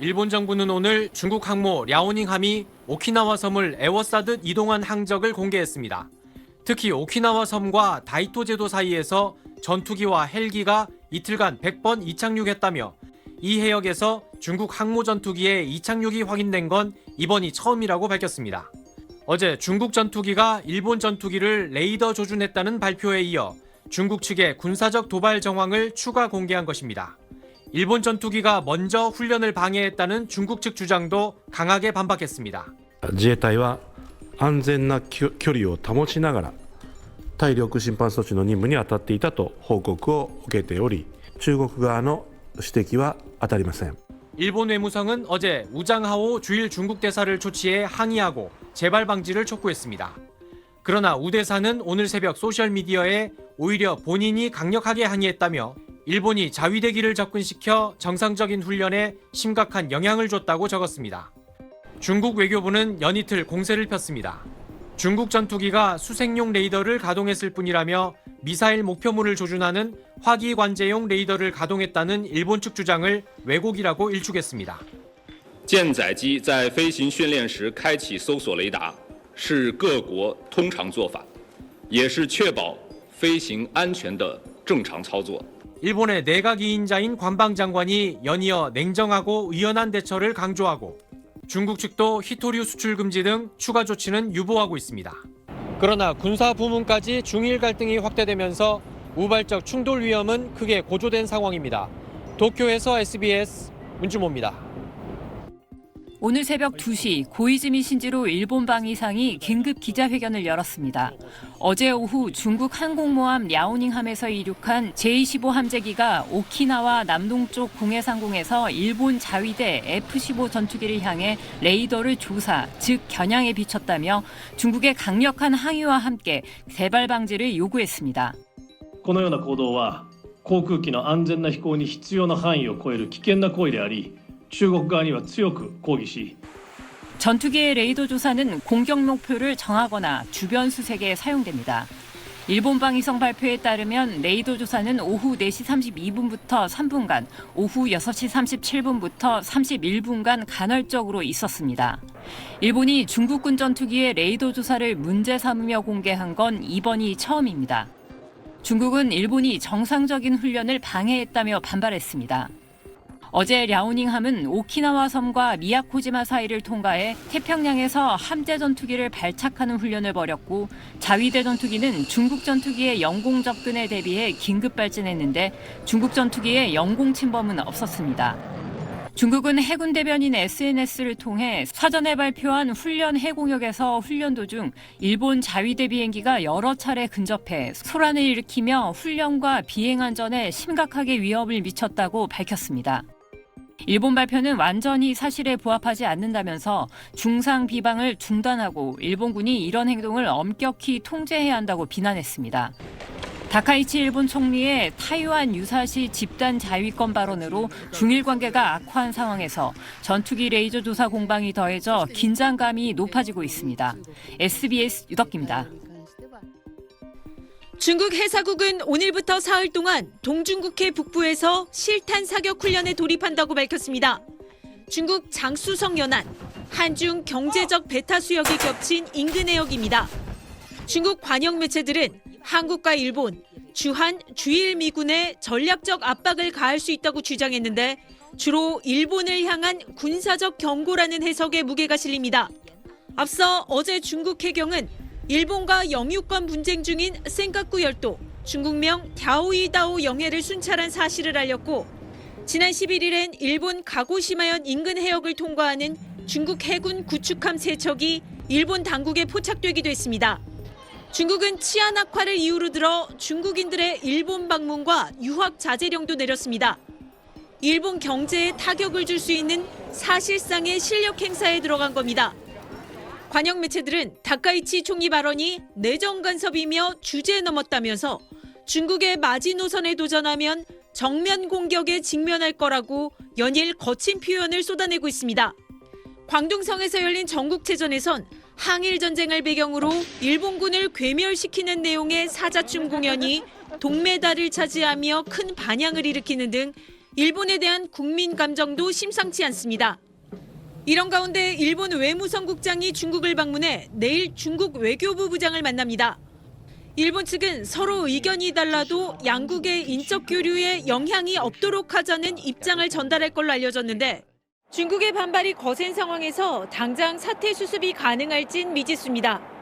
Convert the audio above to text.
일본 정부는 오늘 중국 항모 랴오닝함이 오키나와 섬을 에워싸듯 이동한 항적을 공개했습니다. 특히 오키나와 섬과 다이토 제도 사이에서 전투기와 헬기가 이틀간 100번 이착륙했다며 이 해역에서 중국 항모 전투기의 이착륙이 확인된 건 이번이 처음이라고 밝혔습니다. 어제 중국 전투기가 일본 전투기를 레이더 조준했다는 발표에 이어 중국 측의 군사적 도발 정황을 추가 공개한 것입니다. 일본 전투기가 먼저 훈련을 방해했다는 중국 측 주장도 강하게 반박했습니다. 自衛隊は安全な距離を保ちながら対領空侵犯措置の任務に当たっていたと報告を受けており、中国側の指摘は当たりません。 일본 외무성은 어제 우장하오 주일 중국 대사를 초치해 항의하고 재발 방지를 촉구했습니다. 그러나 우 대사는 오늘 새벽 소셜미디어에 오히려 본인이 강력하게 항의했다며 일본이 자위대기를 접근시켜 정상적인 훈련에 심각한 영향을 줬다고 적었습니다. 중국 외교부는 연이틀 공세를 폈습니다. 중국 전투기가 수색용 레이더를 가동했을 뿐이라며 미사일 목표물을 조준하는 화기관제용 레이더를 가동했다는 일본 측 주장을 왜곡이라고 일축했습니다. 舰载机在飞行训练时开启搜索雷达，是各国通常做法，也是确保飞行安全的正常操作。 일본의 내각 2인자인 관방장관이 연이어 냉정하고 의연한 대처를 강조하고 중국 측도 히토류 수출 금지 등 추가 조치는 유보하고 있습니다. 그러나 군사 부문까지 중일 갈등이 확대되면서 우발적 충돌 위험은 크게 고조된 상황입니다. 도쿄에서 SBS 문주모입니다. 오늘 새벽 2시 고이즈미 신지로 일본 방위상이 긴급 기자회견을 열었습니다. 어제 오후 중국 항공모함 랴오닝함에서 이륙한 제-25 함재기가 오키나와 남동쪽 공해상공에서 일본 자위대 F-15 전투기를 향해 레이더를 조사, 즉 겨냥에 비췄다며 중국의 강력한 항의와 함께 재발 방지를 요구했습니다. このような行動は航空機の安全な飛行に必要な範囲を超える危険な行為であり、中国側には強く抗議し 전투기의 레이더 조사는 공격 목표를 정하거나 주변 수색에 사용됩니다. 일본 방위성 발표에 따르면 레이더 조사는 오후 4시 32분부터 3분간, 오후 6시 37분부터 31분간 간헐적으로 있었습니다. 일본이 중국군 전투기의 레이더 조사를 문제 삼으며 공개한 건 이번이 처음입니다. 중국은 일본이 정상적인 훈련을 방해했다며 반발했습니다. 어제 랴오닝함은 오키나와 섬과 미야코지마 사이를 통과해 태평양에서 함재 전투기를 발착하는 훈련을 벌였고 자위대 전투기는 중국 전투기의 영공 접근에 대비해 긴급 발진했는데 중국 전투기의 영공 침범은 없었습니다. 중국은 해군 대변인 SNS를 통해 사전에 발표한 훈련 해공역에서 훈련 도중 일본 자위대 비행기가 여러 차례 근접해 소란을 일으키며 훈련과 비행 안전에 심각하게 위협을 미쳤다고 밝혔습니다. 일본 발표는 완전히 사실에 부합하지 않는다면서 중상 비방을 중단하고 일본군이 이런 행동을 엄격히 통제해야 한다고 비난했습니다. 다카이치 일본 총리의 타이완 유사시 집단 자위권 발언으로 중일 관계가 악화한 상황에서 전투기 레이저 조사 공방이 더해져 긴장감이 높아지고 있습니다. SBS 유덕기입니다. 중국 해사국은 오늘부터 사흘 동안 동중국해 북부에서 실탄 사격 훈련에 돌입한다고 밝혔습니다. 중국 장쑤성 연안, 한중 경제적 배타 수역이 겹친 인근 해역입니다. 중국 관영 매체들은 한국과 일본, 주한, 주일 미군에 전략적 압박을 가할 수 있다고 주장했는데 주로 일본을 향한 군사적 경고라는 해석에 무게가 실립니다. 앞서 어제 중국 해경은 일본과 영유권 분쟁 중인 센카쿠 열도, 중국명 갸오이다오 영해를 순찰한 사실을 알렸고 지난 11일엔 일본 가고시마현 인근 해역을 통과하는 중국 해군 구축함 3척이 일본 당국에 포착되기도 했습니다. 중국은 치안 악화를 이유로 들어 중국인들의 일본 방문과 유학 자제령도 내렸습니다. 일본 경제에 타격을 줄 수 있는 사실상의 실력 행사에 들어간 겁니다. 관영 매체들은 다카이치 총리 발언이 내정 간섭이며 주제에 넘었다면서 중국의 마지노선에 도전하면 정면 공격에 직면할 거라고 연일 거친 표현을 쏟아내고 있습니다. 광둥성에서 열린 전국체전에선 항일 전쟁을 배경으로 일본군을 괴멸시키는 내용의 사자춤 공연이 동메달을 차지하며 큰 반향을 일으키는 등 일본에 대한 국민 감정도 심상치 않습니다. 이런 가운데 일본 외무성국장이 중국을 방문해 내일 중국 외교부 부장을 만납니다. 일본 측은 서로 의견이 달라도 양국의 인적 교류에 영향이 없도록 하자는 입장을 전달할 걸로 알려졌는데 중국의 반발이 거센 상황에서 당장 사태 수습이 가능할진 미지수입니다.